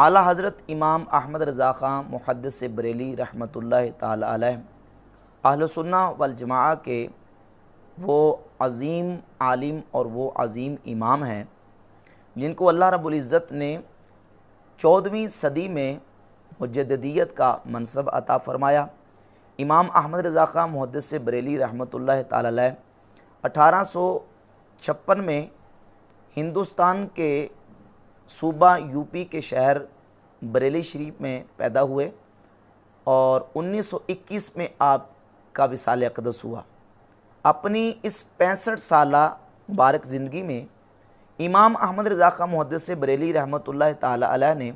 आला हज़रत इमाम अहमद रज़ा ख़ान मुहद्दिस बरेली रहमतुल्लाह ताला अलैह अहले सुन्ना वल जमाआ के वो अज़ीम आलिम और वो अज़ीम इमाम हैं जिनको अल्लाह रब्बुल इज़्ज़त ने 14वीं सदी में मुजद्दिदियत का मनसब अता फ़रमाया। इमाम अहमद रज़ा ख़ान मुहद्दिस बरेली रहमतुल्लाह ताला अलैह 1856 में हिंदुस्तान के सूबा यूपी के शहर बरेली शरीफ में पैदा हुए और 1921 में आपका विसाल अक़दस हुआ। अपनी इस 65 साला मुबारक ज़िंदगी में इमाम अहमद रज़ा ख़ान मुहद्दिस बरेली रहमतुल्लाह ताला अलैह ने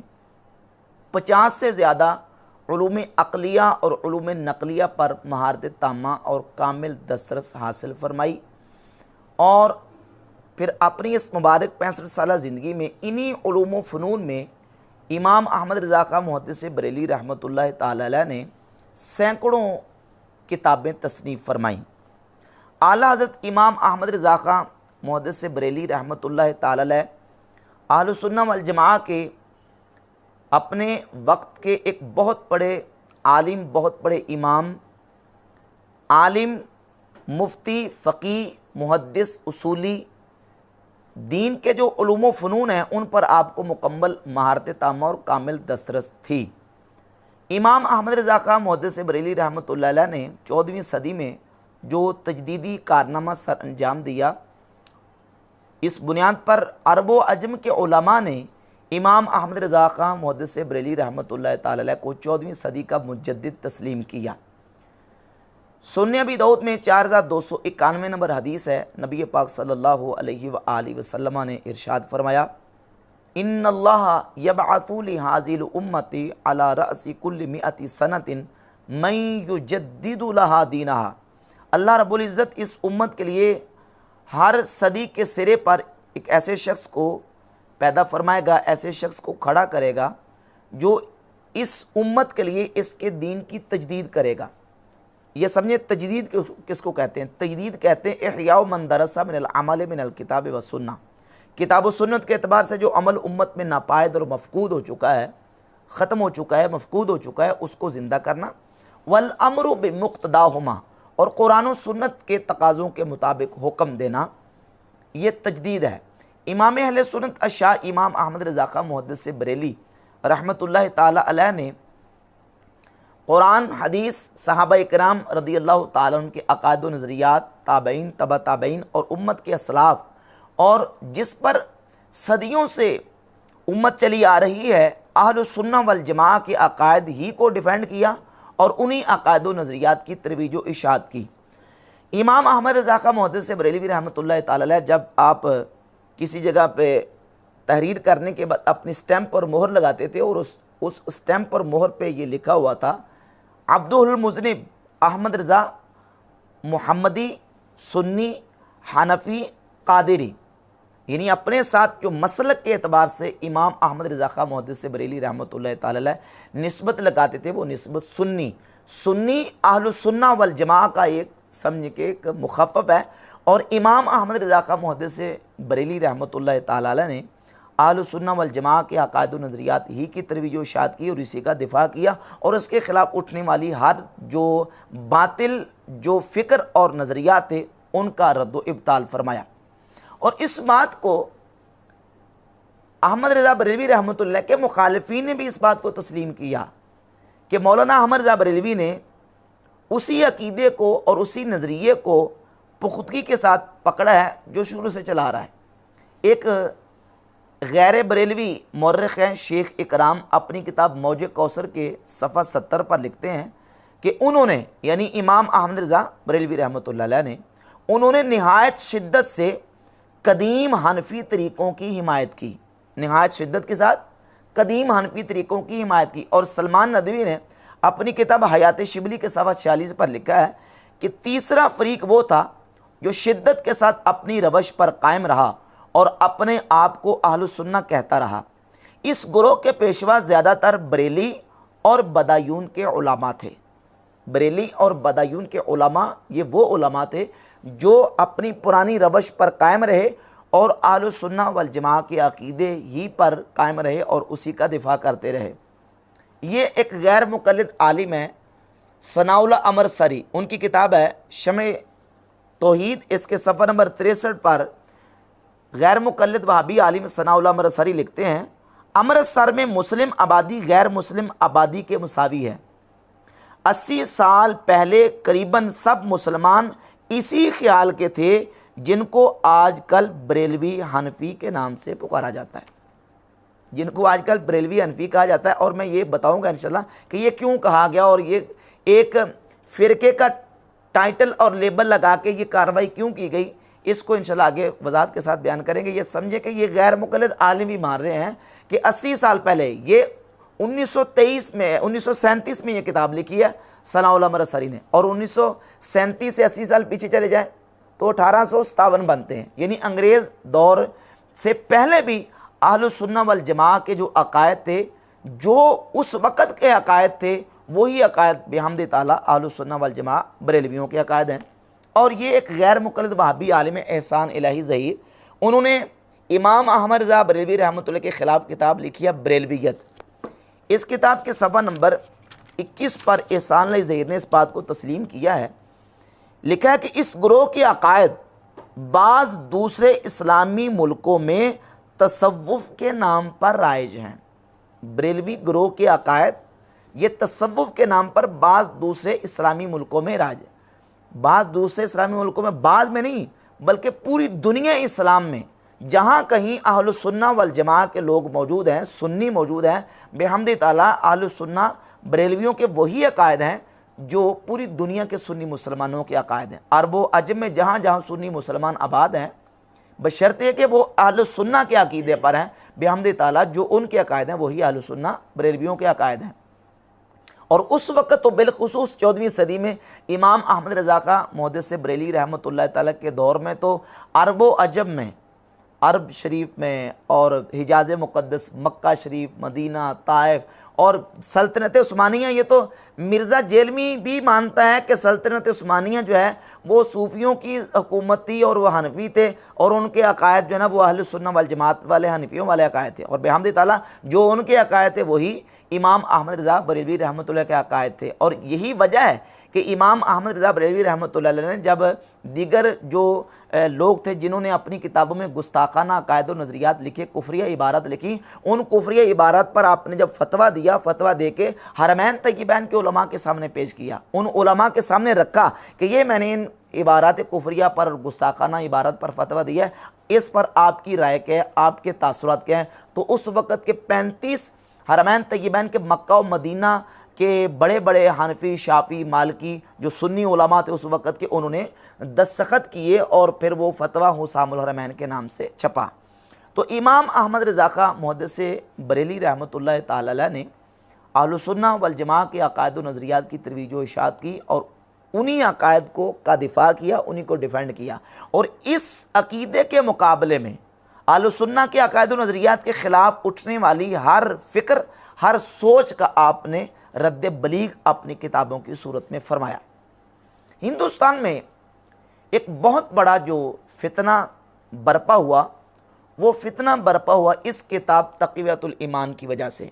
50 से ज़्यादा उलूम अक़लिया और उलूम नक़लिया पर महारत तामा और कामिल दस्तरस हासिल फरमाई और फिर अपनी इस मुबारक 65 साला ज़िंदगी में इन्हीं उलूम फ़नून में इमाम अहमद रज़ा ख़ान मुहद्दिस बरेली रहमतुल्लाह ताला अलैह ने सैकड़ों किताबें तसनीफ़ फरमाईं। आला हज़रत इमाम अहमद रज़ा ख़ान मुहद्दिस बरेली रहमतुल्लाह ताला अलैह अहले सुन्ना वल जमाआ के अपने वक्त के एक बहुत बड़े आलिम, बहुत बड़े इमाम, आलिम, मुफ्ती, फ़क़ीह, मुहद्दिस, उसूली, दीन के जो उलूम फ़नून हैं उन पर आपको मुकम्मल महारत तामा और कामिल दस्तरस थी। इमाम अहमद रज़ा ख़ान मुहद्दिस बरेली रहमतुल्लाह अलैह ने 14वीं सदी में जो तजदीदी कारनामा सर अंजाम दिया, इस बुनियाद पर अरब व अजम के उलमा ने इमाम अहमद रज़ा ख़ान मुहद्दिस बरेली रहमतुल्लाह ताला अलैह को 14वीं सदी का मुजद्दिद तस्लीम किया। सुन्नी अबी दाऊद में 4291 नंबर हदीस है। नबी पाक सल्लल्लाहु अलैहि व आलिहि वसल्लम ने इरशाद फरमाया, इन्नल्लाह यबअतु लिहाज़िल उम्मति अला रअसी कुल्लि मिअति सनतिन मन युजद्दिदु लहा दीनहा। अल्लाह रब्बुल इज़्ज़त इस उम्मत के लिए हर सदी के सिरे पर एक ऐसे शख्स को पैदा फरमाएगा, ऐसे शख्स को खड़ा करेगा जो इस उम्मत के लिए इसके दीन की तजदीद करेगा। ये समझे तजदीद किसको कहते हैं? तजदीद कहते हैं इहयाउ मन दरसा मिनल अमल मिनल किताब व सुन्ना। किताब व सुन्नत के अतबार से जो अमल उम्मत में नापायद और मफकूद हो चुका है, ख़त्म हो चुका है, मफकूद हो चुका है, उसको ज़िंदा करना। वल अमरु बिमुक़्तदाहुमा, और कुरान और सुन्नत के तकाज़ों के मुताबिक हुक्म देना, ये तजदीद है। इमाम अहले सुन्नत अशाह इमाम अहमद रज़ा ख़ान मुहद्दिस बरेली रहमतुल्लाह ताला अलैह ने कुरान, हदीस, सहाबा इकराम रदियल्लाहु ताला अन्हुम के अक़ायद व नज़रियात, ताबईन, तबा ताबईन और उम्मत के असलाफ़, और जिस पर सदियों से उम्मत चली आ रही है, अहले सुन्ना वल जमाआ के अक़ायद ही को डिफेंड किया और उन्हीं अक़ायद व नज़रियात की तरवीज व इशाअत की। इमाम अहमद रज़ा ख़ान मुहद्दिस बरेली रहमतुल्लाह ताला अलैह जब आप किसी जगह पे तहरीर करने के बाद अपनी स्टैम्प पर मोहर लगाते थे और उस स्टैम्प पर मोहर पे ये लिखा हुआ था, अब्दुल मुज़निब अहमद रज़ा मुहम्मदी, सुन्नी, हनफी, कादिरी, यानी अपने साथ जो मसलक के एतबार से इमाम अहमद रज़ा ख़ान मुहद्दिस बरेली रहमतुल्लाह ताला अलैह निस्बत लगाते थे, वो निस्बत सुन्नी अहलु सुन्ना वल जमाआ का एक समझ के एक मुखफ़फ़ है। और इमाम अहमद रज़ा ख़ान मुहद्दिस बरेली रहमतुल्लाह ताला अलैह ने अहलु सुन्ना वल जमाआ के अक़ायद व नज़रियात ही की तरवीज व इशाअत की और इसी का दिफ़ा किया और उसके ख़िलाफ़ उठने वाली हर जो बातिल जो फ़िक्र और नज़रियात थे उनका रद्द व इब्ताल फरमाया। और इस बात को अहमद रज़ा बरेलवी रहमतुल्लाह के मुखालिफीन ने भी इस बात को तस्लीम किया कि मौलाना अहमद रज़ा बरेलवी ने उसी अक़ीदे को और उसी नज़रिए को पुख्तगी के साथ पकड़ा है जो शुरू से चला रहा है। एक गैर बरेलवी मौर्रिख़ हैं शेख इकराम अपनी किताब मौज कौसर के सफ़ा 70 पर लिखते हैं कि उन्होंने, यानी इमाम अहमद रज़ा बरेलवी रहमतुल्लाह अलैह ने, उन्होंने नहायत शिद्दत से कदीम हनफी तरीक़ों की हिमायत की, नहायत शिद्दत के साथ कदीम हनफी तरीक़ों की हिमायत की। और सलमान नदवी ने अपनी किताब हयात शिबली के सफ़ा 46 पर लिखा है कि तीसरा फ़रीक़ वो था जो शिद्दत के साथ अपनी रवश पर कायम रहा और अपने आप को अहलुस सुन्ना कहता रहा। इस गुरोह के पेशवा ज़्यादातर बरेली और बदायून के उलमा थे। बरेली और बदायून के उलमा ये वो उलमा थे जो अपनी पुरानी रवश पर कायम रहे और अहले सुन्नत वल जमा के अकीदे ही पर कायम रहे और उसी का दिफा करते रहे। ये एक गैर मुक़ल्लिद आलिम है सनाउल्लाह अमरसरी, उनकी किताब है शमे तौहीद, इसके सफ़र नंबर 63 पर गैर मुक़ल्लिद वहाबी आलिम सनाउल्लाह अमरसरी लिखते हैं, अमृतसर में मुस्लिम आबादी गैर मुस्लिम आबादी के मुसावी है। 80 साल पहले करीबन सब मुसलमान इसी ख्याल के थे जिनको आजकल बरेलवी हनफी के नाम से पुकारा जाता है, जिनको आजकल बरेलवी हनफी कहा जाता है। और मैं ये बताऊंगा इंशाल्लाह कि ये क्यों कहा गया और ये एक फ़िरके का टाइटल और लेबल लगा के ये कार्रवाई क्यों की गई, इसको इंशाल्लाह आगे वजाहत के साथ बयान करेंगे। ये समझे कि ये गैर मुक़ल्लिद आलिम भी मान रहे हैं कि 80 साल पहले, ये 1937 में ये किताब लिखी है सनाउल्लाह अमरसरी ने, और 1937 से 80 साल पीछे चले जाए तो 1857 बनते हैं, यानी अंग्रेज़ दौर से पहले भी अहले सुन्नत वल जमा के जो अकायद थे, जो उस वक़्त के अकायद थे, वही अकायद बिहम्द ताला अहले सुन्नत वल जमा बरेलवियों के अकायद हैं। और ये एक गैर मुक़ल्लिद वहाबी आलिम एहसान इलाही ज़हीर, उन्होंने इमाम अहमद रज़ा बरेलवी रहमतुल्लाह के ख़िलाफ़ किताब लिखी है बरेलवियत। इस किताब के सफ़ा नंबर 21 पर एहसान इलाही ज़हीर ने इस बात को तस्लीम किया है, लिखा है कि इस ग्रोह के अकायद बाज़ दूसरे इस्लामी मुल्कों में तसव्वुफ़ के नाम पर राइज हैं। बरेलवी ग्रोह के अकायद ये तसव्वुफ़ के नाम पर बाज़ दूसरे इस्लामी मुल्कों में राइज है। बाज़ दूसरे इस्लामी मुल्कों में, बाज़ में नहीं बल्कि पूरी दुनिया इस्लाम में जहाँ कहीं अहले सुन्नत वल जमा के लोग मौजूद हैं, सुन्नी मौजूद हैं, बिहम्द ताला अहले सुन्नत बरेलवियों के वही अकायद हैं जो पूरी दुनिया के सुन्नी मुसलमानों के अकायद हैं। अरब व अजम में जहाँ जहाँ सुन्नी मुसलमान आबाद हैं, बशर्ते कि वो अहले सुन्नत के अकीदे पर हैं, बिहम्द ताला जो उनके अकायद हैं वही अहले सुन्नत बरेलवियों के अकायद हैं। और उस वक़्त तो बिलखुसूस 14वीं सदी में इमाम अहमद रज़ा का मुहद्दिस बरेली रहमतुल्लाह तआला के दौर में तो अरब व अजम में, अरब शरीफ में और हिजाज़ मुक़द्दस, मक्का शरीफ, मदीना, ताइफ और सल्तनत उस्मानिया, ये तो मिर्ज़ा जेलमी भी मानता है कि सल्तनत उस्मानिया जो है वो सूफ़ियों की हुकूमत थी और वह हनफी थे, और उनके अकायद जो है ना वो अहले सुन्नत वल जमात वाले हनफियों वाले अकायद थे, और बिहम्द ताला जो उनके अकायद थे वही इमाम अहमद रज़ा बरेलवी रहमतुल्लाह के अकायद थे। और यही वजह है कि इमाम अहमद रज़ा बरेलवी रहमतुल्लाह ने जब दीगर जो लोग थे जिन्होंने अपनी किताबों में गुस्ताखाना अकायद और नज़रियात लिखे, कुफरिया इबारत लिखी, उन कुफरिया इबारत पर आपने जब फतवा दिया, फतवा दे के हरमैन तय्यबैन के उलमा के सामने पेश किया, उन उलमा के सामने रखा कि ये मैंने इन इबारत कुफरिया पर और गुस्ताखाना इबारत पर फतवा दिया है, इस पर आपकी राय क्या है, आपके तासुरात क्या हैं। तो उस वक़्त के 35 हरमैन तय्यबैन के मक्का और मदीना के बड़े बड़े हनफी, शाफी, मालिकी जो सुन्नी उलमा थे उस वक़्त के, उन्होंने दस्तखत किए और फिर वो फतवा हुसामुल हरमैन के नाम से छपा। तो इमाम अहमद रज़ा का मुहद्दिस बरेली रहमतुल्लाह तआला अलैह ने अहले सुन्नत वल जमा के अकायद व नज़रियात की तरवीज व इशाअत की और उन्हीं अकायद को का दिफा किया, उन्हीं को डिफेंड किया। और इस अकीदे के मुकाबले में अहले सुन्नत के अकायद व नज़रियात के ख़िलाफ़ उठने वाली हर फ़िक्र, हर सोच का आपने रद्द बलीग अपनी किताबों की सूरत में फरमाया। हिंदुस्तान में एक बहुत बड़ा जो फितना बरपा हुआ, वो फितना बरपा हुआ इस किताब तक़वियतुल ईमान की वजह से।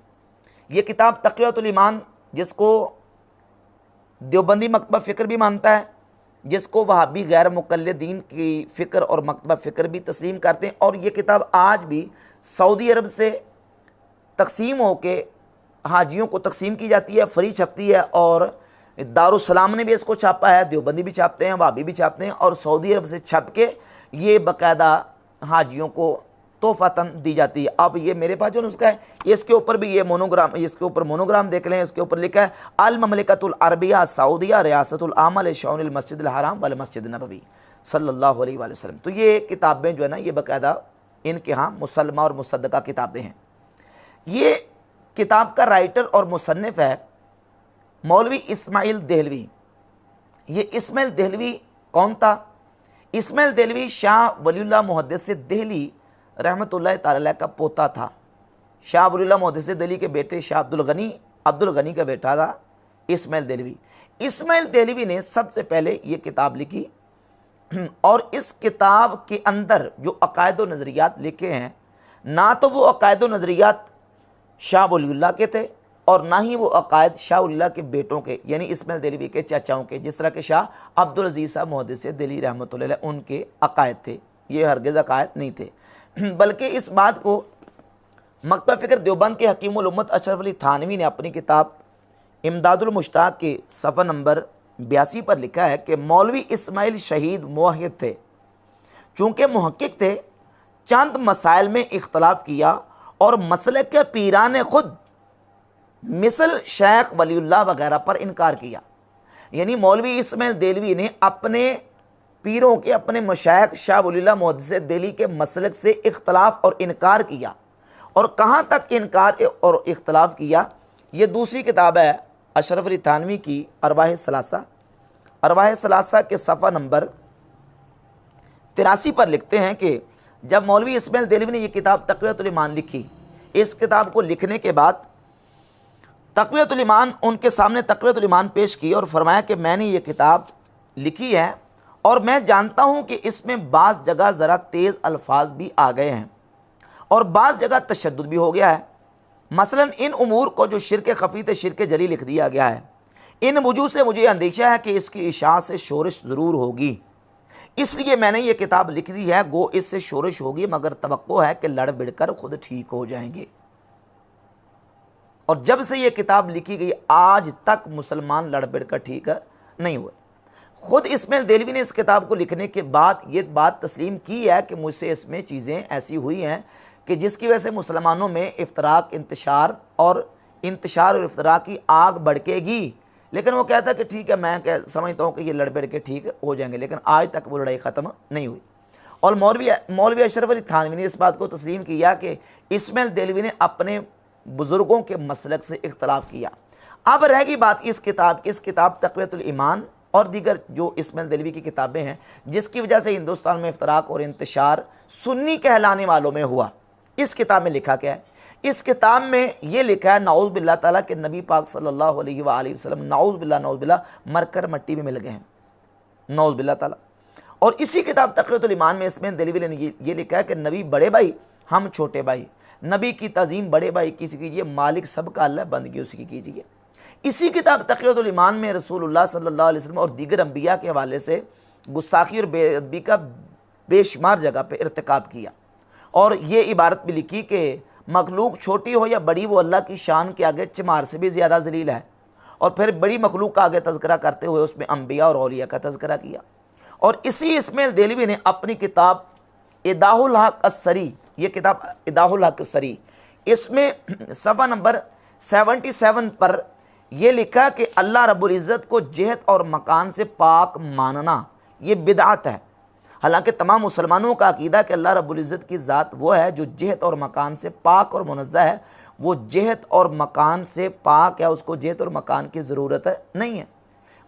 ये किताब तक़वियतुल ईमान, जिसको देवबंदी मकतबा फ़िक्र भी मानता है, जिसको वहाबी गैर मुक़ल्लिदीन की फ़िक्र और मकतबा फ़िक्र भी तस्लीम करते हैं, और ये किताब आज भी सऊदी अरब से तकसीम होके हाजियों को तकसीम की जाती है, फ्री छपती है, और दारुस्सलाम ने भी इसको छापा है, देवबंदी भी छापते हैं, वहाबी भी छापते हैं, और सऊदी अरब से छप के ये बाकायदा हाजियों को तोहफ़तन दी जाती है। अब ये मेरे पास जो नुस्खा है, इसके ऊपर भी ये मोनोग्राम, इसके ऊपर मोनोग्राम देख लें, इसके ऊपर लिखा है अल ममलिकतुल अरबिया सऊदिया रियासतुल आमल शौनिल मस्जिदिल हराम वल मस्जिद नबवी सल्लल्लाहु अलैहि वसल्लम। तो ये किताबें जो है ना, ये बाकायदा इनके यहाँ मुसल्मा और मुसद्दका किताबें हैं। ये किताब का राइटर और मुसन्निफ है मौलवी इस्माइल देहलवी। ये इस्माइल देहलवी कौन था? इस्माइल देहलवी शाह वलीउल्लाह मुहद्दिस देहली रहमतुल्लाह तआला का पोता था। शाह वलीउल्लाह मुहद्दिस देहली के बेटे शाह अब्दुल गनी का बेटा था इस्माइल देहलवी। इस्माइल देहलवी ने सबसे पहले ये किताब लिखी और इस किताब के अंदर जो अकायद व नज़रियात लिखे हैं, ना तो वो अकायद व नज़रियात शाह वलीउल्लाह के थे और ना ही वो अकायद शाह वलीउल्लाह के बेटों के यानी इस्माइल देलवी के चाचाओं के, जिस तरह के शाह अब्दुल अजीज़ साहब मुहद्दिस दिल्ली रहमतुल्लाह अलैह उनके अकायद थे। ये हरगिज़ अकायद नहीं थे, बल्कि इस बात को मकतब फ़िक्र देवबंद के हकीमुल उम्मत अशरफ अली थानवी ने अपनी किताब इमदादुल मुश्ताक के सफ़ा नंबर 82 पर लिखा है कि मौलवी इस्माइल शहीद मुवहिद थे, चूँकि मुहक्किक थे, चंद मसाइल में इख्तलाफ किया और मसलक के पीरान ने खुद मिसल शेख वलीउल्लाह वगैरह पर इनकार किया। यानी मौलवी इस्माइल देलवी ने अपने पीरों के, अपने मशाइख शाह वलीउल्लाह मुहद्दिस दिल्ली के मसलक से इख्तलाफ और इनकार किया। और कहाँ तक इनकार और इख्तलाफ किया, ये दूसरी किताब है अशरफ अली थानवी की अरवाह सलासा। अरवाह सलासा के सफ़ा नंबर 83 पर लिखते हैं कि जब मौलवी इस्माइल देलवी ने यह किताब तक़वियतुल ईमान लिखी, इस किताब को लिखने के बाद तक़वियतुल ईमान उनके सामने तक़वियतुल ईमान पेश की और फरमाया कि मैंने ये किताब लिखी है और मैं जानता हूँ कि इसमें बाज़ जगह ज़रा तेज़ अल्फाज भी आ गए हैं और बाज़ जगह तशद्दुद भी हो गया है। मसलन इन उमूर को जो शिरक खफ़ी थे शिरक जली लिख दिया गया है। इन वजूह से मुझे अंदेशा है कि इसकी इशा से शोरश ज़रूर होगी, इसलिए मैंने ये किताब लिख दी है। गो इससे शोरश होगी, मगर तवक्को है कि लड़ बिड़ कर खुद ठीक हो जाएंगे। और जब से ये किताब लिखी गई आज तक मुसलमान लड़ बिड़ कर ठीक नहीं हुए। ख़ुद इस्माइल देलवी ने इस किताब को लिखने के बाद ये बात तस्लीम की है कि मुझसे इसमें चीज़ें ऐसी हुई हैं कि जिसकी वजह से मुसलमानों में इफ्तराक, इंतशार और इफ्तराक की आग भड़केगी। लेकिन वो कहता है कि ठीक है, मैं समझता हूँ कि ये लड़ बिड़ के ठीक हो जाएंगे, लेकिन आज तक वो लड़ाई ख़त्म नहीं हुई। और मौलवी अशरफ अली थानवी ने इस बात को तस्लीम किया कि इस्माइल देलवी ने अपने बुज़ुर्गों के मसलक से इख्तलाफ किया। अब रहेगी बात इस किताब की। इस किताब तक़वियतुल ईमान और दीगर जो इस्माइल देलवी की किताबें हैं, जिसकी वजह से हिंदुस्तान में इफ्तराक और इंतशार सुन्नी कहलाने वालों में हुआ। इस किताब में लिखा क्या है? इस किताब में ये लिखा है नाउज़ बिल्लाह ताला के नबी पाक सल्लल्लाहु अलैहि वसल्लम नाउज़ बिल्लाह मरकर मट्टी में मिल गए हैं, नाउज़ बिल्लाह ताला। और इसी किताब तक़वियतुल ईमान में इस्माइल देलवी ने ये लिखा है कि नबी बड़े भाई, हम छोटे भाई, नबी की तज़ीम बड़े भाई की कीजिए, मालिक सबका अल्लाह, बंदगी उसकी कीजिए। इसी किताब तक़वियतुल ईमान में रसूलुल्लाह सल्लल्लाहु अलैहि वसल्लम और दीगर अंबिया के हवाले से गुस्ताखी और बेअदबी का बेशुमार जगह पर इर्तिकाब किया। और ये इबारत भी लिखी कि मखलूक छोटी हो या बड़ी, वो अल्लाह की शान के आगे चमार से भी ज़्यादा ज़लील है। और फिर बड़ी मखलूक का आगे तज़किरा करते हुए उसमें अंबिया और औलिया का तज़किरा किया। और इसी इस्माइल देलवी ने अपनी किताब इदाहुल हक अस्सरी, ये किताब इदाहुल हक अस्सरी, इसमें सफ़ा नंबर 77 पर यह लिखा कि अल्लाह रब्बुल इज़्ज़त को जहत और मकान से पाक मानना ये बिदअत है। हालांकि तमाम मुसलमानों का अकीदा कि अल्लाह रब्बुल इज़्ज़त की ज़ात वो है जो जहत और मकान से पाक और मुनज़्ज़ह है। वो जहत और मकान से पाक है, उसको जहत और मकान की ज़रूरत नहीं है।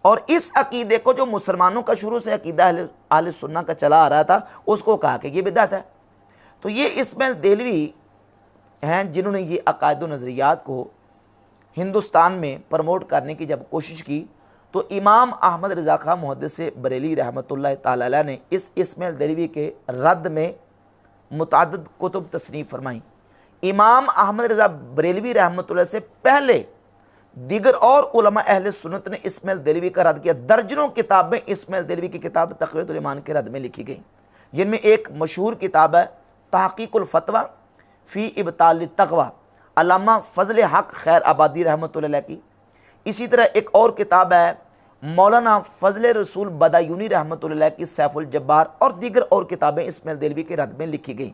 और इस अकीदे को जो मुसलमानों का शुरू से अकीदा अहले सुन्ना का चला आ रहा था, उसको कहा कि ये बिदअत है। तो ये इस्माइल देलवी हैं जिन्होंने ये अकायद व नज़रियात को हिंदुस्तान में प्रमोट करने की जब कोशिश की, तो इमाम अहमद रज़ा खां मुहद्दिस बरेली रहमतुल्लाह ताला अलैह ने इस इस्माइल देलवी के रद्द में मुतअद्दिद कुतुब तसनीफ़ फरमाई। इमाम अहमद रज़ा बरेलवी रहमतुल्लाह से पहले दीगर और उलमा अहले सुन्नत ने इस्माइल देलवी का रद्द किया। दर्जनों किताबें इस्माइल देलवी की किताब तक़वियतुल ईमान के रद्द में लिखी गई, जिनमें एक मशहूर किताब है तहक़ीक़ुल फ़तवा फ़ी इब्ताल तक़वा, अल्लामा फ़ज़ल हक़ खैर आबादी रहमतुल्लाह अलैह की। इसी तरह एक और किताब है मौलाना फ़ज़ल रसूल बदायूनी रहमतुल्लाह अलैह की सैफ़ुल जब्बार, और दीगर और किताबें इस्माइल देलवी के रद्द में लिखी गई।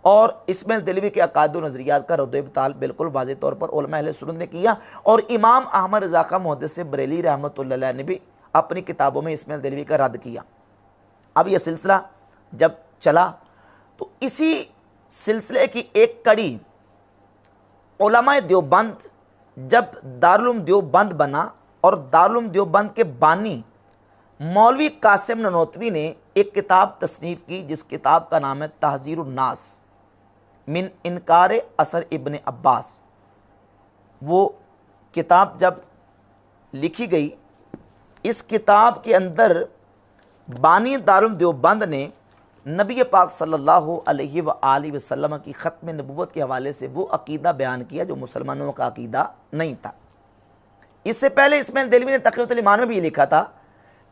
और इस्माइल देलवी के अकायद व नज़रियात का रद्द इब्ताल बिल्कुल वाज़ेह तौर पर उलमा अहले सुन्नत ने किया। और इमाम अहमद रज़ा खां मुहद्दिस बरेली रहमतुल्लाह अलैह ने भी अपनी किताबों में इस्माइल देलवी का रद्द किया। अब यह सिलसिला जब चला तो इसी सिलसिले की एक कड़ी उलमाए देवबंद जब दारुल उलूम देवबंद बना, और दारुल उलूम देवबंद के बानी मौलवी कासिम ननोतवी ने एक किताब तसनीफ़ की, जिस किताब का नाम है तहज़ीरुन नास मिन इनकार असर इब्न अब्बास। वो किताब जब लिखी गई, इस किताब के अंदर बानी दारुल देवबंद ने नबी पाक सल्लल्लाहु अलैहि वसल्लम की ख़त्म नबूवत के हवाले से वो अकीदा बयान किया जो मुसलमानों का अकीदा नहीं था। इससे पहले इस्माइल देलवी ने तक़ियतुल ईमान में भी लिखा था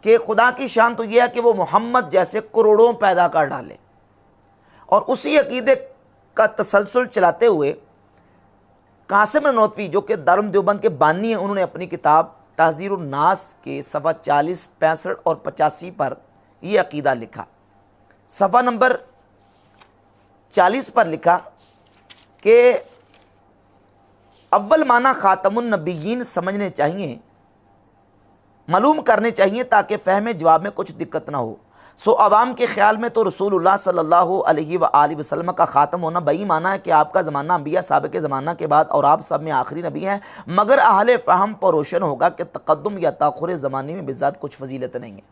कि खुदा की शान तो यह है कि वो मोहम्मद जैसे करोड़ों पैदा कर डाले, और उसी अकीदे का तसलसल चलाते हुए कासिम ननौतवी जो कि दारुल देवबंद के बानी हैं, उन्होंने अपनी किताब तहज़ीरुन नास के सफ़ा 40, 65 और 85 पर यह अकीदा लिखा। सफ़ा नंबर 40 पर लिखा कि अव्वल माना ख़ातमुन नबिय्यीन समझने चाहिए, मालूम करने चाहिए ताकि फ़हम जवाब में कुछ दिक्कत ना हो। सो अवाम के ख्याल में तो रसूलुल्लाह सल्लल्लाहु अलैहि वसल्लम का ख़ातम होना बई माना है कि आपका ज़माना अंबिया साबिक़ ज़माना के बाद और आप सब में आखिरी नबी हैं, मगर अहले फ़हम पर रोशन होगा कि तक़द्दुम या ताख़ुर ज़माने में बिज़ात कुछ फजीलत नहीं है।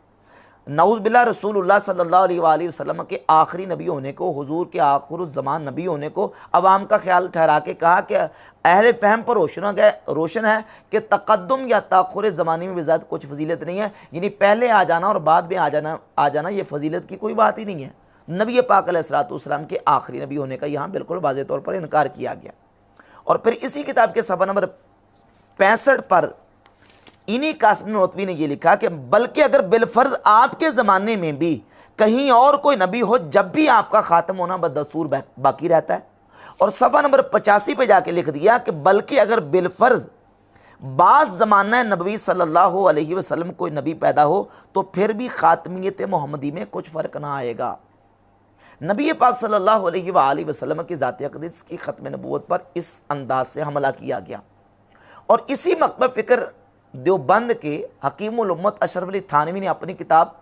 नऊज़ बिल्लाह रसूलुल्लाह सल्लल्लाहु अलैहि वसल्लम के आखिरी नबी होने को, हुजूर के आखिरुज़्ज़मान नबी होने को अवाम का ख्याल ठहरा के कहा कि अहले फ़हम पर रोशन है कि तक़द्दुम या ताख़ुर ज़माने में बिज़ात कुछ फजीलत नहीं है, यानी पहले आ जाना और बाद में आ जाना ये फजीलत की कोई बात ही नहीं है। नबी पाक अलैहिस्सलातु वस्सलाम के आखिरी नबी होने का यहाँ बिल्कुल वाज़ेह तौर पर इनकार किया गया। और फिर इसी किताब के सफ़ा नंबर 65 पर इन्हीं कासिम ननौतवी ने यह लिखा कि बल्कि अगर बिलफर्ज आपके ज़माने में भी कहीं और कोई नबी हो, जब भी आपका ख़ात्म होना बदस्तूर बाकी रहता है। और सफ़ा नंबर 85 पे जाके लिख दिया कि बल्कि अगर बिलफर्ज बाद ज़माना नबवी सल्लल्लाहु अलैहि वसल्लम कोई नबी पैदा हो तो फिर भी ख़ातमियत मोहम्मदी में कुछ फ़र्क ना आएगा। नबी पाक सल्लल्लाहु अलैहि वसल्लम की ज़ात अक़दस की ख़त्म नबूवत पर इस अंदाज से हमला किया गया। और इसी मकतब फ़िक्र देवबंद के हकीमुल उम्मत अशरफ अली थानवी ने अपनी किताब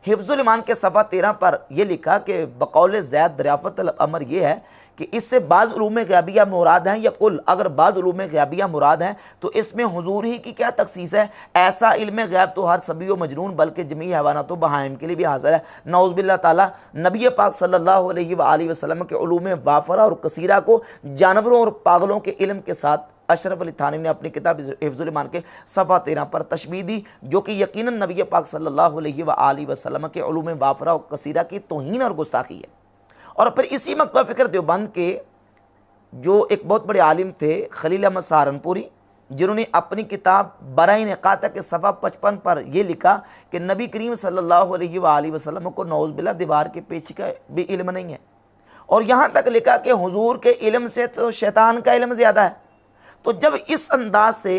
हिफ्ज़ुल ईमान के सफ़ा 13 पर यह लिखा कि बकौल ज़ैद दरियाफ़तुल अमर यह है कि इससे बाज़ उलूम ग़ैबिया मुराद हैं या कुल। अगर बाज़ उलूम ग़ैबिया मुराद हैं तो इसमें हुजूर ही की क्या तख़सीस है। ऐसा इल्म ग़ैब तो हर सभी व मजनून बल्कि जमी हैवानात व बहाइम के लिए भी हासिल है। नऊज़ बिल्लाह ताला नबी पाक सल्लल्लाहु अलैहि वसल्लम के उलूम वाफ़रा और कसीरा को जानवरों और पागलों के इल्म के साथ अशरफ अली थानवी ने अपनी किताब हिफ्ज़ुल ईमान के सफ़ा 13 पर तशबीह दी, जो कि यकीनन नबी पाक सल्लल्लाहु अलैहि वसल्लम के उलूम वाफ़रा और कसीरा की तौहीन और गुस्ताखी है। और फिर इसी मकतब फ़िक्र देवबंद के जो एक बहुत बड़े आलिम थे खलील अहमद सहारनपुरी, जिन्होंने अपनी किताब बराए निकाता के सफ़ा 55 पर यह लिखा कि नबी करीम सल्लल्लाहु अलैहि वसल्लम को नऊज़ बिल्लाह दीवार के पीछे का भी इल्म नहीं है। और यहाँ तक लिखा कि हुजूर के इल्म से तो शैतान का इल्म ज़्यादा है। तो जब इस अंदाज से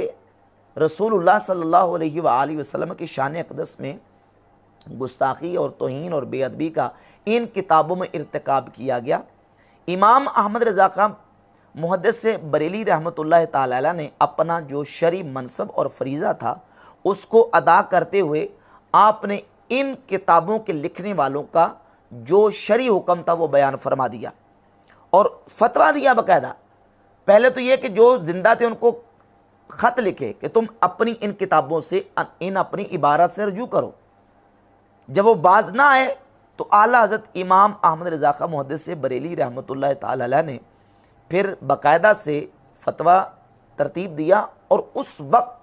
रसूलुल्लाह सल्लल्लाहु अलैहि वसल्लम की शान अक़दस में गुस्ताखी और तौहीन और बेअदबी का इन किताबों में इर्तिकाब किया गया, इमाम अहमद रज़ा खां मुहद्दिस बरेली रहमतुल्लाह ताला अलैह ने अपना जो शरई मनसब और फरीज़ा था उसको अदा करते हुए आपने इन किताबों के लिखने वालों का जो शरई हुक्म था वो बयान फरमा दिया और फतवा दिया बाकायदा। पहले तो ये कि जो ज़िंदा थे उनको ख़त लिखे कि तुम अपनी इन किताबों से इन अपनी इबारत से रजू करो। जब वो बाज ना आए तो आला हज़रत इमाम अहमद रज़ा खां मुहद्दिस बरेली रहमतुल्लाह ताला अलैह ने फिर बाकायदा से फतवा तरतीब दिया। और उस वक्त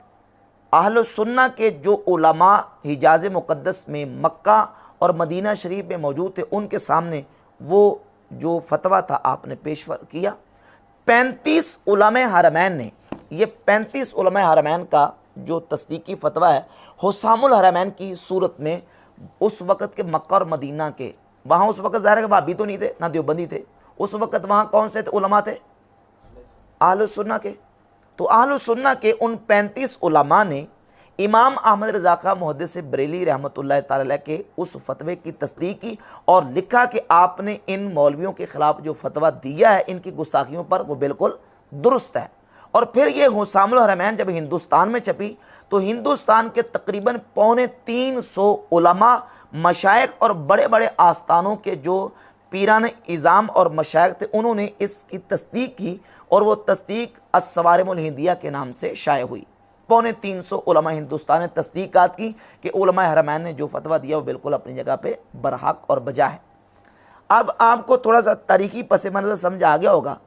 अहल सुन्ना के जो उलमा हिजाज़ मुक़द्दस में मक्का और मदीना शरीफ में मौजूद थे, उनके सामने वो जो फतवा था आपने पेश किया। 35 उलमा हरमैन ने, ये 35 उलमा हरमैन का जो तस्दीकी फतवा है हुसामुल हरमैन की सूरत में उस वक़्त के मक्का और मदीना के, वहाँ उस वक़्त ज़ाहिर है वहाबी तो नहीं थे ना देवबंदी थे, उस वक़्त वहाँ कौन से उलमा थे? अहले सुन्ना के। तो अहले सुन्ना के उन 35 उलमा ने इमाम अहमद रज़ा खां मुहद्दिस बरेली रहमतुल्लाह ताला अलैह के उस फतवे की तस्दीक की और लिखा कि आपने इन मौलवियों के ख़िलाफ़ जो फतवा दिया है इनकी गुस्ताखियों पर वो बिल्कुल दुरुस्त है। और फिर ये हुसामुल हरमैन जब हिंदुस्तान में छपी तो हिंदुस्तान के तकरीबन 350 उलमा, मशाइख और बड़े बड़े आस्थानों के जो पीरान इज़ाम और मशाइख थे उन्होंने इसकी तस्दीक की और वो तस्दीक अस्सवारिमुल हिंदिया के नाम से शाये हुई। 350 उलमा हिंदुस्तान ने तस्दीकात की कि उलमा हरमैन ने जो फतवा दिया वो बिल्कुल अपनी जगह पे बरहक और बजा है। अब आपको थोड़ा सा तारीखी पस मंज़र समझ आ गया होगा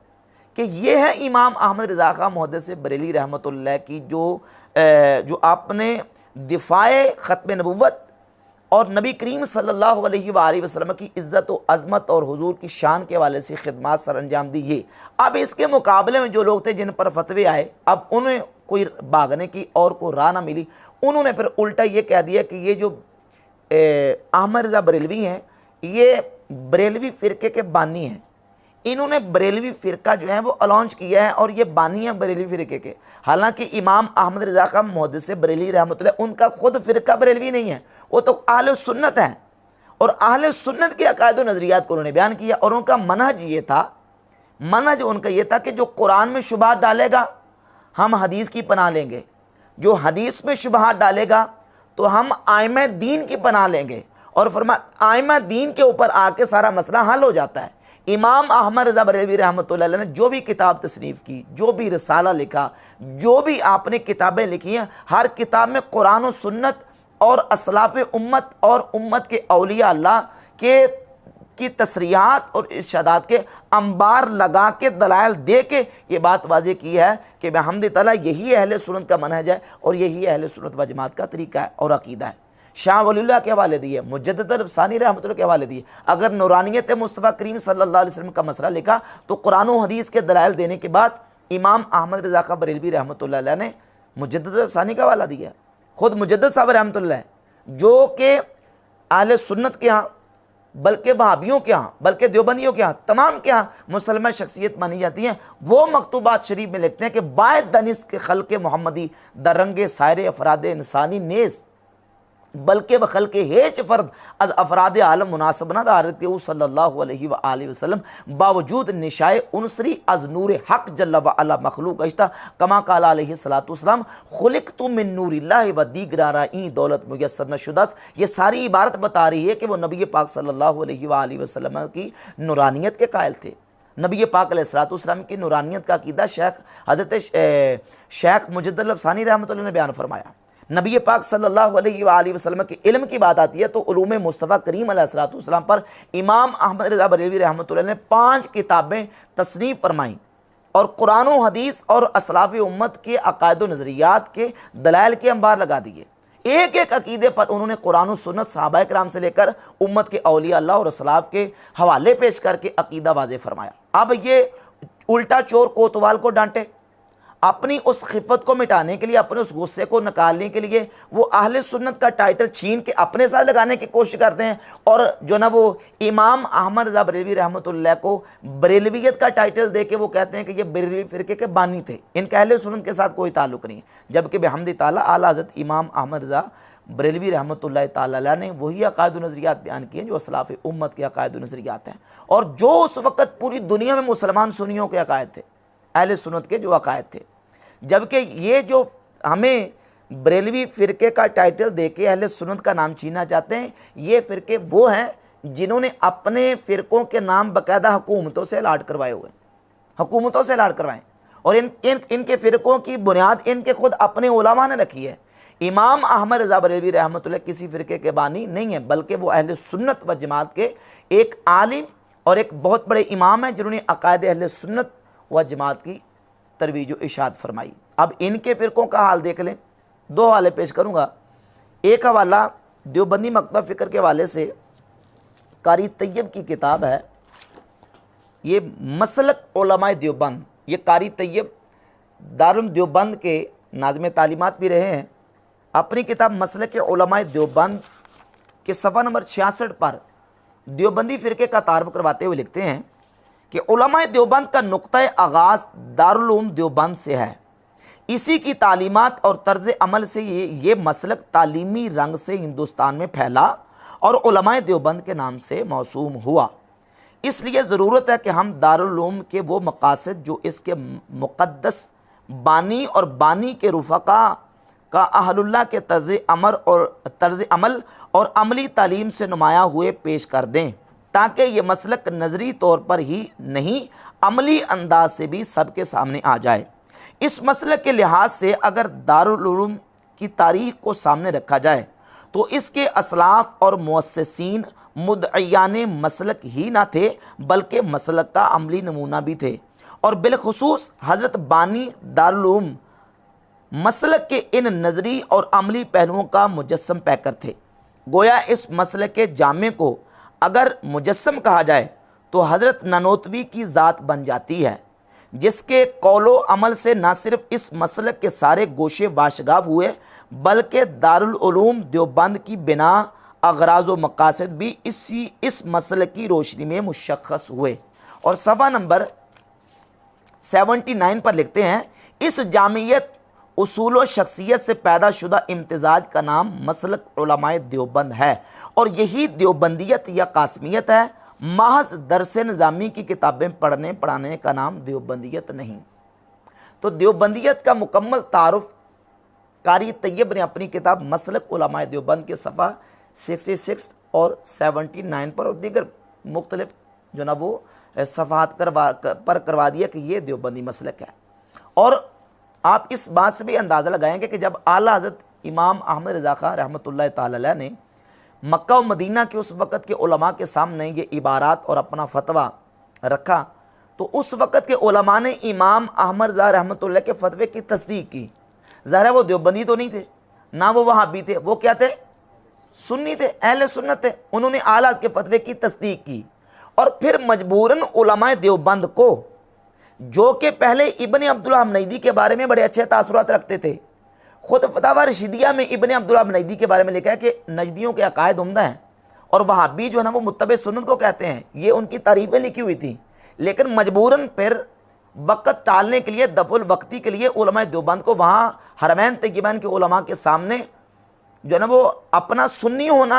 कि ये है इमाम अहमद रज़ा खां मुहद्दिस बरेली रहमतुल्लाह की जो आपने दिफ़ाए ख़त्म नबूवत और नबी करीम सल्लल्लाहु अलैहि वसल्लम की इज़्ज़त व अज़मत और हुजूर की शान के हवाले से खिदमत सर अंजाम दी। ये अब इसके मुकाबले में जो लोग थे जिन पर फतवे आए, अब उन्हें कोई भागने की और को राह ना मिली, उन्होंने फिर उल्टा ये कह दिया कि ये जो अहमद रज़ा बरेलवी हैं ये बरेलवी फ़िरके के बानी हैं। इन्होंने बरेलवी फ़िरका जो है वो अलॉन्च किया है और ये बानी है बरेलवी फ़िरके के। हालांकि इमाम अहमद रज़ा खान मुहद्दिस बरेलवी रहमतुल्लाह उनका खुद फ़िरका बरेलवी नहीं है, वो तो अहले सुन्नत हैं और अहले सुन्नत के अकायद व नज़रियात को उन्होंने बयान किया। और उनका मनहज ये था, मनहज उनका ये था कि जो कुरान में शुबहात डालेगा हम हदीस की पनाह लेंगे, जो हदीस में शुबहात डालेगा तो हम आइमा दीन की पनाह लेंगे। और फरमा आइमा दीन के ऊपर आके सारा मसला हल हो जाता है। इमाम अहमद रज़ा बरेलवी रहमतुल्लाह अलैह ने जो भी किताब तसनीफ़ की, जो भी रिसाला लिखा, जो भी आपने किताबें लिखी हैं, हर किताब में कुरान और सुन्नत और असलाफ़ उम्मत और उम्मत के औलिया अल्लाह के की तसरीहात और इरशादात के अंबार लगा के दलाइल दे के ये बात वाज़ेह की है कि बिहम्दि ताला यही अहले सुन्नत का मनहज है और यही अहले सुन्नत व जमात का तरीका है और अकीदा है। शाह वलीउल्लाह के हवाले दिए, मुजद्दिद अल-अफ़सानी रहमतुल्लाह के हवाले दिए। अगर नूरानियत मुस्तफ़ा करीम सल्लल्लाहु अलैहि वसल्लम का मसला लिखा तो कुरान और हदीस के दलाइल देने के बाद इमाम अहमद रज़ा खान बरेलवी रहमतुल्लाह अलैह ने मुजद्दिद अल-अफ़सानी का हवाला दिया। खुद मुजद्दिद साहब रहमतुल्लाह जो कि अहले सुन्नत के यहाँ, बल्कि वहाबियों के यहाँ, बल्कि देवबंदियों के यहाँ, तमाम के यहाँ मुसलमान शख्सियत मानी जाती हैं, वो मकतूबात शरीफ में लिखते हैं कि बायद दनिस के खल्क़ मोहम्मदी दरंगे सायरे अफराद इंसानी नेस बल्कि बखल के हेच फ़र्द अज अफराद आलम मुनासब न दारत सल्लल्लाहु अलैहि व आलिहि वसल्लम बावजूद निशाए उनसरी अज नूर हक जल्ला व अला मखलूक अश्ता कमा काला अलैहि सलातु वस्सलाम खुलिक़तु मिन नूरिल्लाहि व दीगराराई दौलत मुयस्सर न शुदस। ये सारी इबारत बता रही है कि वो नबी पाक सल्लल्लाहु अलैहि व आलिहि वसल्लम की नूरानियत के कायल थे। नबी पाक अलैहिस्सलातु वस्सलाम की नूरानियत का अकीदा हज़रत शेख मुजद्दिद अल-अफ़सानी रहमतुल्लाह ने बयान फरमाया। नबी पाक सल्लल्लाहु अलैहि वसल्लम के इल्म की बात आती है तो उलूम मुस्तफ़ा करीम अलैहिस्सलातु वस्सलाम पर इमाम अहमद रज़ा बरेलवी रहमतुल्लाह ने 5 किताबें तसनीफ़ फरमाई और कुरान व हदीस और असलाफ़ उम्मत के अकायद व नज़रियात के दलाइल के अंबार लगा दिए। एक एक अकीदे पर उन्होंने कुरान व सुन्नत सहाबाए किराम से लेकर उम्मत के औलिया अल्लाह और असलाफ़ के हवाले पेश करके अकीदा वाज़ेह फरमाया। अब ये उल्टा चोर कोतवाल को डांटे, अपनी उस खिफ़त को मिटाने के लिए, अपने उस गुस्से को निकालने के लिए वो अहले सुन्नत का टाइटल छीन के अपने साथ लगाने की कोशिश करते हैं और जो ना वो इमाम अहमद रज़ा बरेलवी रहमतुल्लाह को बरेलवियत का टाइटल दे के वो कहते हैं कि ये बरेलवी फ़िरके के बानी थे, इनका अहले सुन्नत के साथ कोई ताल्लुक़ नहीं। जबकि बिहम्दि ताला आला हज़रत इमाम अहमद रज़ा बरेलवी रहमतुल्लाह ताला अलैह ने वही अकायद व नज़रियात बयान किए जो असलाफ़ उम्मत के अकायद व नज़रियात हैं और जो उस वक़्त पूरी दुनिया में मुसलमान सुन्नियों के अकायद थे, अहले सुन्नत के जो अकायद थे। जबकि ये जो हमें बरेलवी फ़िरके का टाइटल देके अहले सुन्नत का नाम छीनना चाहते हैं, ये फ़िरके वो हैं जिन्होंने अपने फ़िरकों के नाम बाकायदा हुकूमतों से अलाट करवाए हुए, हुकूमतों से अलाट करवाएं और इनके फ़िरकों की बुनियाद इनके खुद अपने उलमा ने रखी है। इमाम अहमद रज़ा बरेलवी रहमतुल्लाह किसी फ़िरके के बानी नहीं है, बल्कि वो अहले सुन्नत व जमात के एक आलिम और एक बहुत बड़े इमाम हैं जिन्होंने अकायद अहले सुन्नत व जमात की तरवीज व इरशाद फरमाई। अब इनके फ़िरकों का हाल देख लें। 2 हवाले पेश करूँगा। एक हवाला देवबंदी मकतब फ़िक्र के हवाले से कारी तैयब की किताब है, ये मसलक उलमाए देवबंद, ये कारी तैयब दारुल देवबंद के नाज़िम तालीमात भी रहे हैं। अपनी किताब मसलक उलमाए देवबंद के सफ़ा नंबर 66 पर देवबंदी फ़िरके का तारुफ करवाते हुए लिखते हैं कि उलमाए देवबंद का नुक्ता आगाज़ दारुल उलूम देवबंद से है। इसी की तालीमात और तर्ज़ अमल से ये मसलक तालीमी रंग से हिंदुस्तान में फैला और उलमाए देवबंद के नाम से मौसूम हुआ। इसलिए ज़रूरत है कि हम दारुल उलूम के वो मकासद जो इसके मुक़द्दस बानी और बानी के रुफ़क़ा का अहलुल्लाह के तर्ज़ अमल और अमली तालीम से नुमाया हुए पेश कर दें, ताकि ये मसलक नज़री तौर पर ही नहीं अमली अंदाज से भी सबके सामने आ जाए। इस मसलक के लिहाज से अगर दारुल उलूम की तारीख़ को सामने रखा जाए तो इसके असलाफ़ और मुअस्सिसीन मुद्दईयाने मसलक ही ना थे, बल्कि मसलक का अमली नमूना भी थे और बिलखुसूस हज़रत बानी दारुल उलूम मसलक के इन नज़री और अमली पहलुओं का मुजस्सम पैकर थे। गोया इस मसले के जामे को अगर मुजस्सम कहा जाए तो हज़रत ननोतवी की ज़ात बन जाती है, जिसके कौलो अमल से न सिर्फ इस मसलक के सारे गोशे वाशगाब हुए बल्कि दारुल उलूम देवबंद की बिना अगराज व मकासद भी इस मसले की रोशनी में मुशख्खस हुए। और सफ़ा नंबर 79 पर लिखते हैं, इस जामियत उसूल व शख्सियत से पैदा शुदा इम्तिजाज का नाम मसलक उलमाए देवबंद है, और यही देवबंदियत या कासमियत है। महज दरस निज़ामी की किताबें पढ़ने पढ़ाने का नाम देवबंदियत नहीं। तो देवबंदियत का मुकम्मल तारुफ कारी तैयब ने अपनी किताब मसलक उलमाए देवबंद के सफ़ा 66 और 79 पर और दीगर मुख्तलिफ जो ना वो सफ़ात करवा दिया कि ये देवबंदी मसलक है। और आप इस बात से भी अंदाज़ा लगाएंगे कि जब आला हज़रत इमाम अहमद रज़ा खां रहमतुल्लाह ताला अलैह ने मक्का और मदीना के उस वक़्त के उलमा के सामने ये इबारात और अपना फतवा रखा, तो उस वक़्त के उलमा ने इमाम अहमद रज़ा रहमतुल्लाह के फतवे की तस्दीक की। ज़ाहिर है वो देवबंदी तो नहीं थे, ना वो वहाबी थे, वो क्या थे? सुन्नी थे, अहले सुन्नत थे। उन्होंने आला के फतवे की तस्दीक की और फिर मजबूरन उलमाए देवबंद को, जो कि पहले इब्ने अब्दुल वहाब नजदी के बारे में बड़े अच्छे तासुरात रखते थे, खुद फतावा रशीदिया में इब्ने अब्दुल वहाब नजदी के बारे में लिखा है कि नजदियों के अकायद उम्दा हैं और वहाबी जो है ना वो मुत्तबे सुन्नत को कहते हैं। ये उनकी तारीफ़ें लिखी हुई थी, लेकिन मजबूरन फिर वक़्त टालने के लिए, दफुल वक्ती के लिए उलमाए देवबंद को वहाँ हरमैन तय्यबैन के उलमा के सामने जो है ना वो अपना सुन्नी होना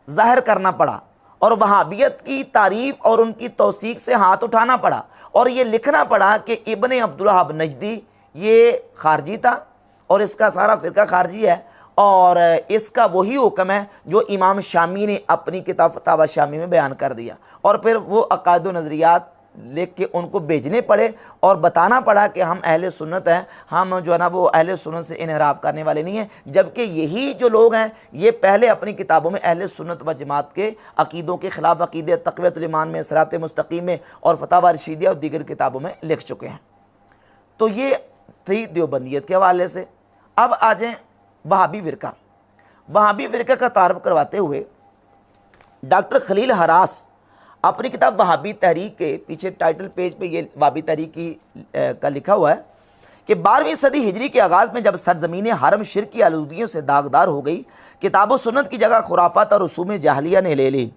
ज़ाहिर करना पड़ा और वहाबियत की तारीफ़ और उनकी तौसीक से हाथ उठाना पड़ा और ये लिखना पड़ा कि इब्ने अब्दुल वहाब नजदी ये खारजी था और इसका सारा फ़िरका खारजी है और इसका वही हुक्म है जो इमाम शामी ने अपनी किताब फतावा शामी में बयान कर दिया। और फिर वो अकायद व नज़रियात लिख के उनको भेजने पड़े और बताना पड़ा कि हम अहले सुन्नत हैं, हम जो है ना वो अहले सुन्नत से इनहराफ करने वाले नहीं हैं। जबकि यही जो लोग हैं ये पहले अपनी किताबों में अहले सुन्नत व जमात के अकीदों के ख़िलाफ़ अकीदे तक़वियतुल ईमान में, सिरात मुस्तकीम में और फतावा रशीदिया और दीगर किताबों में लिख चुके हैं। तो ये थी देवबंदियत के हवाले से। अब आ जाएँ वहाबी फ़िरका। वहाबी फ़िरका का तारुफ करवाते हुए डॉक्टर खलील हरास अपनी किताब वहाबी तहरीक के पीछे टाइटल पेज पे ये वहाबी तहरीक का लिखा हुआ है कि 12वीं सदी हिजरी के आगाज़ में जब सरजमीन हरम शिरक की आलूदियों से दागदार हो गई, किताब व सुन्नत की जगह खुराफात और रसूम जाहलिया ने ले ली।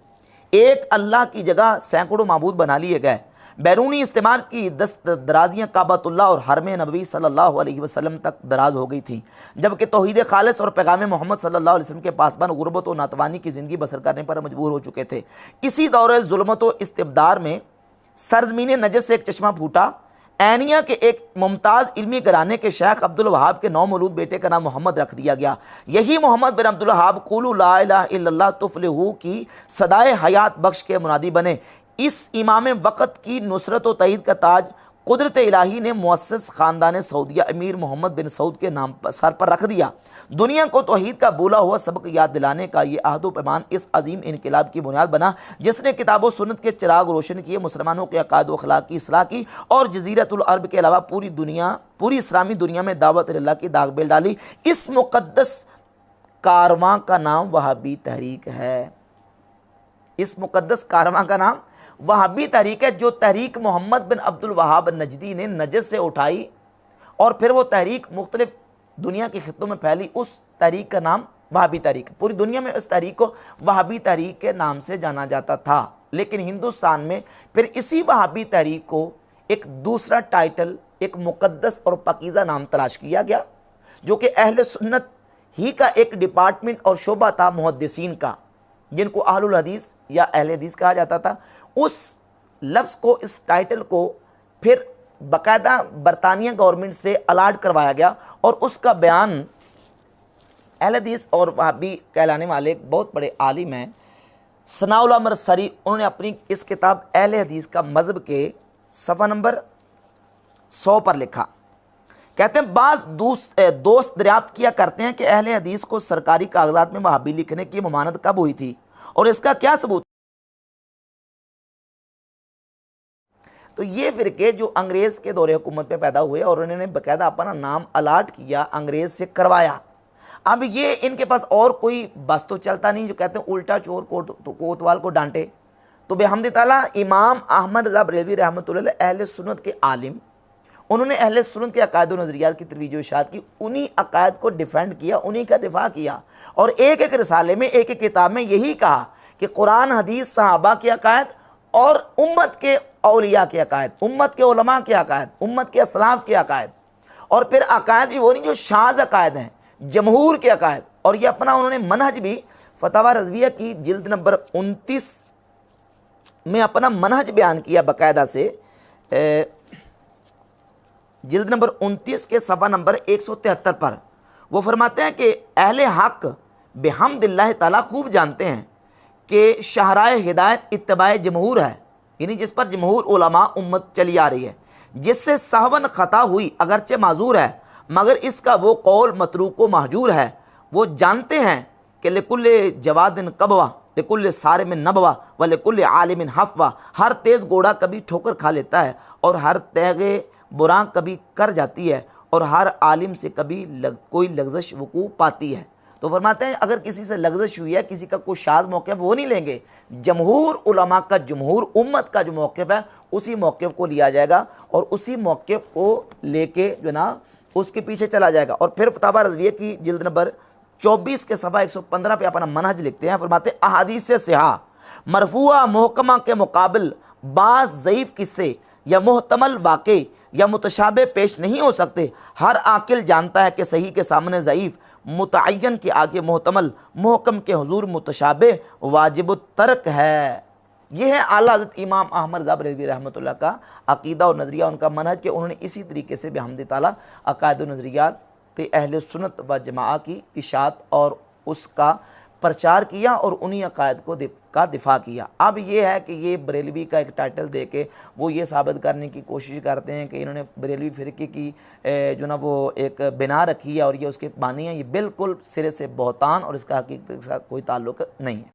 एक अल्लाह की जगह सैकड़ों माबूद बना लिए गए। बैरूनी इस्तेमाल की दस्त दराजियाँ काबतुल्लाह और हरम नबवी सल्लल्लाहु अलैहि वसल्लम तक दराज हो गई थी, जबकि तौहीद खालिस और पैगाम मोहम्मद सल्लल्लाहु अलैहि वसल्लम के पासबान गुरबत और नातवानी की ज़िंदगी बसर करने पर मजबूर हो चुके थे। इसी दौर जुल्मत व इस्तिबदार में सरजमीन नजद से एक चश्मा फूटा। ऐनिया के एक मुमताज़ इल्मी घराने के शेख अब्दुल वहाब के 9 मौलूद बेटे का नाम मोहम्मद रख दिया गया। यही मोहम्मद बिन अब्दुल वहाब कुलू ला इलाहा इल्लल्लाह तुफ्लिहू की सदाए हयात बख्श के मुनादी बने। इस इमाम वक़्त की नुसरत व तईद का ताज कुदरत इलाही ने मुअस्सिस ख़ानदान सऊदिया अमीर मोहम्मद बिन सऊद के नाम पर सर पर रख दिया। दुनिया को तौहीद का बोला हुआ सबक याद दिलाने का ये अहद पैमान इस अजीम इनकलाब की बुनियाद बना, जिसने किताब व सुन्नत के चिराग रोशन किए, मुसलमानों के अक़ायद व अख़लाक़ की इसलाह की और जज़ीरतुल अरब के अलावा पूरी इस्लामी दुनिया में दावत अल्लाह की दाग बेल डाली। इस मुक़द्दस कारवां का नाम वहाबी तहरीक है। इस मुक़द्दस कारवां का नाम वहाबी तहरीक है, जो तहरीक मोहम्मद बिन अब्दुल वहाब नजदी ने नजद से उठाई और फिर वो तहरीक मुख्तलिफ दुनिया के खित्तों में फैली। उस तहरीक का नाम वहाबी तहरीक, पूरी दुनिया में उस तहरीक को वहाबी तहरीक के नाम से जाना जाता था। लेकिन हिंदुस्तान में फिर इसी वहाबी तहरीक को एक दूसरा टाइटल, एक मुक़द्दस और पकीज़ा नाम तलाश किया गया, जो कि अहले सुन्नत ही का एक डिपार्टमेंट और शोबा था मुहद्दिसीन का, जिनको अहलुल हदीस या अहले हदीस कहा जाता था। उस लफ्ज़ को, इस टाइटल को फिर बाकायदा बरतानिया गवर्नमेंट से अलाट करवाया गया और उसका बयान अहले हदीस और वहाबी कहलाने वाले एक बहुत बड़े आलिम हैं सनाउल मरसरी, उन्होंने अपनी इस किताब अहले हदीस का मज़हब के सफ़ा नंबर 100 पर लिखा। कहते हैं बाज़ दोस्त दरियाफ्त किया करते हैं कि अहले हदीस को सरकारी कागजात में वहाबी लिखने की ममानत कब हुई थी और इसका क्या सबूत। तो ये फ़िरके जो अंग्रेज़ के दौरे हुकूमत में पैदा हुए और उन्होंने बाकायदा अपना नाम अलाट किया, अंग्रेज़ से करवाया। अब ये इनके पास और कोई बस तो चलता नहीं, जो कहते हैं उल्टा चोर कोतवाल को डांटे। तो बेहमद ताला इमाम अहमद रज़ा बरेलवी रहमतुल्लाह अलैह अहले सुन्नत के आलिम, उन्होंने अहले सुन्नत के अकायद और नज़रियात की तरवीज व इरशाद की, उन्हीं अकायद को डिफेंड किया, उन्हीं का दिफा किया, और एक एक रिसाले में, एक एक किताब में यही कहा कि कुरान हदीस सहाबा के अकायद और उम्मत के औलिया के अकायद, उम्मत के उलमा के अकायद, उम्मत के असलाफ के अकायद, और फिर अकायद भी वो नहीं जो शाज़ अकायद हैं, जमहूर के अकायद। और ये अपना उन्होंने मनहज भी फतवा रज़विया की जिल्द नंबर 29 में अपना मनहज बयान किया बाकायदा से, जिल्द नंबर 29 के सफ़ा नंबर 173 पर वो फरमाते हैं कि अहले हक़ बिहम्दिल्लाह ताला खूब जानते हैं कि शहराए हिदायत इत्तबाए जमहूर है, यानी जिस पर जमहूर उलमा उम्मत चली आ रही है, जिससे सहवन ख़ता हुई अगरचे माजूर है मगर इसका वो कौल मतरूक को महजूर है। वो जानते हैं कि लिकुल्ले जवादिन कबवा लिकुल्ले सारे में नबवा व लिकुल्ले आलिमिन हफ़वा, हर तेज़ घोड़ा कभी ठोकर खा लेता है और हर तेगे बुरां कभी कर जाती है और हर आलिम से कभी कोई लग्ज़श वकू पाती है। तो फरमाते हैं अगर किसी से लग्ज़श हुई है, किसी का कोई शाज़ मौक़िफ़, वो नहीं लेंगे, जमहूर उलमा का, जमहूर उम्मत का जो मौक़िफ़ है उसी मौक़िफ़ को लिया जाएगा और उसी मौक़िफ़ को लेके जो ना उसके पीछे चला जाएगा। और फिर फतवा रज़विया की जिल्द नंबर 24 के सफ़ा 115 पे अपना मनहज लिखते हैं, फरमाते अहादीस सिहा मरफूआ मुहकमा के मुकाबिल बाज़ ज़ईफ़ किस्से या मुहतमल वाक़े या मुतशाबे पेश नहीं हो सकते। हर आकिल जानता है कि सही के सामने ज़ईफ़, मुतअय्यन के आगे मुहतमल, मुहकम के हुजूर मुतशाबे वाजिब तर्क है। ये है आला हज़रत इमाम अहमद रज़ा बरेलवी रहमतुल्लाह का अक़ीदा और नज़रिया, उनका मनहज के उन्होंने इसी तरीके से बिहम्द ताला अक़ायद व नज़रियात अहले सुन्नत व जमाआ की इशाअत और उसका प्रचार किया और उन्हीं अक़ायद को का दिफा किया। अब ये है कि ये बरेलवी का एक टाइटल दे के वो ये साबित करने की कोशिश करते हैं कि इन्होंने बरेलवी फ़िरक़े की जो ना वो एक बिना रखी है और ये उसके बानी है। ये बिल्कुल सिरे से बहतान और इसका हकीकत के साथ कोई ताल्लुक़ नहीं है।